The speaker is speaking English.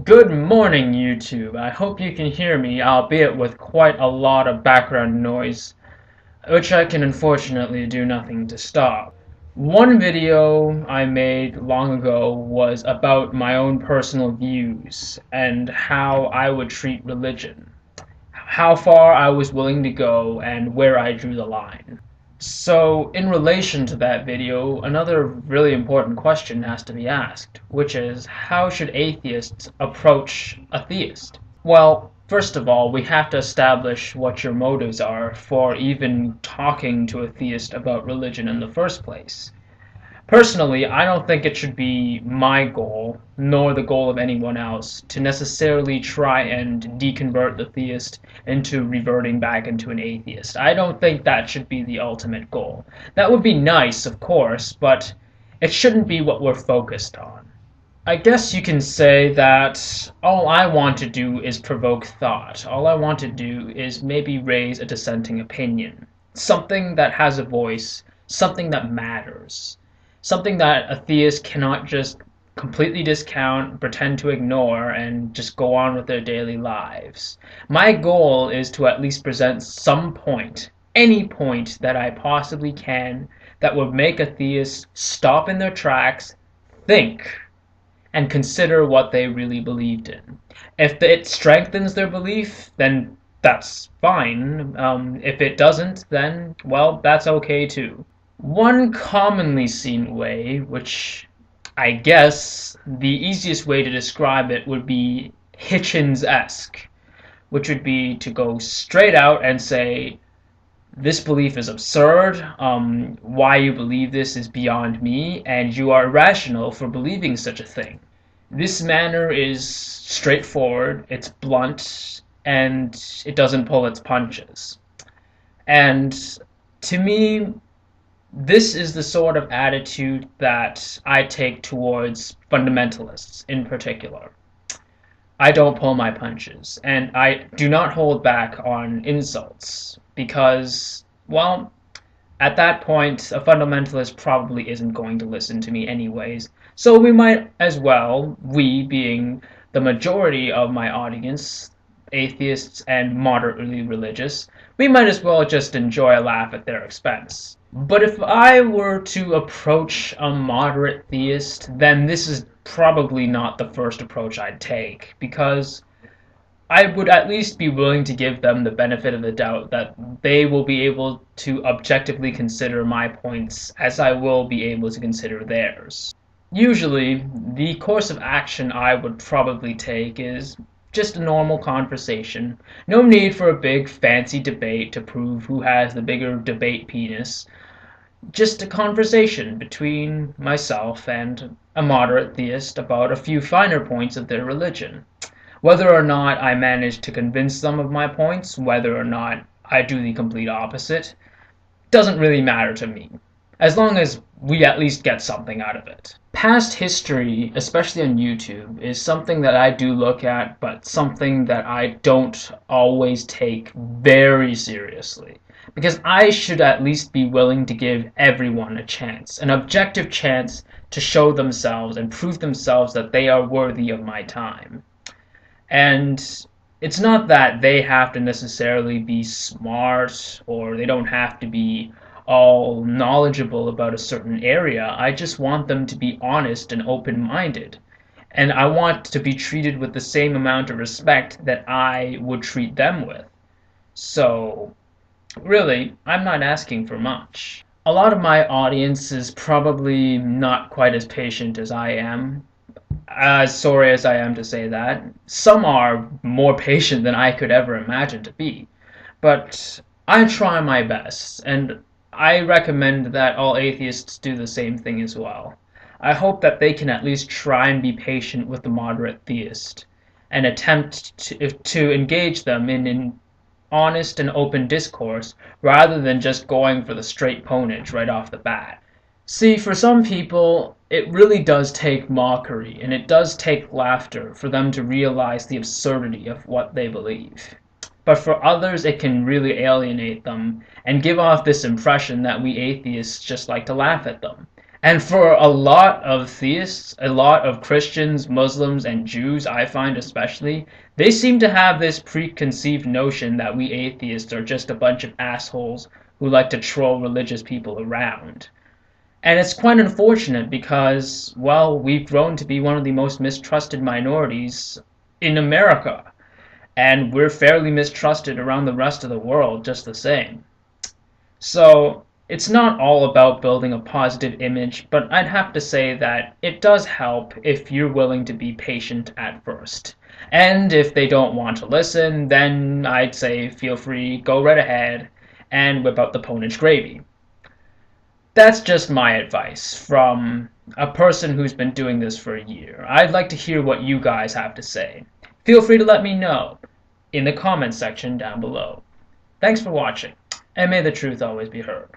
Good morning, YouTube. I hope you can hear me, albeit with quite a lot of background noise, which I can unfortunately do nothing to stop. One video I made long ago was about my own personal views and how I would treat religion, how far I was willing to go, and where I drew the line. So, in relation to that video, another really important question has to be asked, which is how should atheists approach a theist? Well, first of all, we have to establish what your motives are for even talking to a theist about religion in the first place. Personally, I don't think it should be my goal, nor the goal of anyone else, to necessarily try and deconvert the theist into reverting back into an atheist. I don't think that should be the ultimate goal. That would be nice, of course, but it shouldn't be what we're focused on. I guess you can say that all I want to do is provoke thought. All I want to do is maybe raise a dissenting opinion. Something that has a voice, something that matters. Something that a theist cannot just completely discount, pretend to ignore, and just go on with their daily lives. My goal is to at least present some point, any point that I possibly can, that would make a theist stop in their tracks, think, and consider what they really believed in. If it strengthens their belief, then that's fine. If it doesn't, then, well, that's okay too. One commonly seen way, which I guess the easiest way to describe it would be Hitchens-esque, which would be to go straight out and say, this belief is absurd, why you believe this is beyond me, and you are irrational for believing such a thing. This manner is straightforward, it's blunt, and it doesn't pull its punches. And to me, this is the sort of attitude that I take towards fundamentalists in particular. I don't pull my punches, and I do not hold back on insults because, well, at that point, a fundamentalist probably isn't going to listen to me anyways, so we might as well, we being the majority of my audience, atheists and moderately religious, we might as well just enjoy a laugh at their expense. But if I were to approach a moderate theist, then this is probably not the first approach I'd take, because I would at least be willing to give them the benefit of the doubt that they will be able to objectively consider my points as I will be able to consider theirs. Usually, the course of action I would probably take is just a normal conversation. No need for a big fancy debate to prove who has the bigger debate penis. Just a conversation between myself and a moderate theist about a few finer points of their religion. Whether or not I manage to convince them of my points, whether or not I do the complete opposite, doesn't really matter to me, as long as we at least get something out of it. Past history, especially on YouTube, is something that I do look at, but something that I don't always take very seriously. Because I should at least be willing to give everyone a chance, an objective chance to show themselves and prove themselves that they are worthy of my time. And it's not that they have to necessarily be smart or they don't have to be all knowledgeable about a certain area. I just want them to be honest and open-minded. And I want to be treated with the same amount of respect that I would treat them with. So, really, I'm not asking for much. A lot of my audience is probably not quite as patient as I am. As sorry as I am to say that. Some are more patient than I could ever imagine to be. But I try my best, and I recommend that all atheists do the same thing as well. I hope that they can at least try and be patient with the moderate theist and attempt to engage them in an honest and open discourse rather than just going for the straight ponage right off the bat. See, for some people, it really does take mockery and it does take laughter for them to realize the absurdity of what they believe. But for others, it can really alienate them and give off this impression that we atheists just like to laugh at them. And for a lot of theists, a lot of Christians, Muslims, and Jews, I find especially, they seem to have this preconceived notion that we atheists are just a bunch of assholes who like to troll religious people around. And it's quite unfortunate because, well, we've grown to be one of the most mistrusted minorities in America. And we're fairly mistrusted around the rest of the world just the same. So, it's not all about building a positive image, but I'd have to say that it does help if you're willing to be patient at first. And if they don't want to listen, then I'd say feel free, go right ahead, and whip out the ponage gravy. That's just my advice from a person who's been doing this for a year. I'd like to hear what you guys have to say. Feel free to let me know in the comments section down below. Thanks for watching, and may the truth always be heard.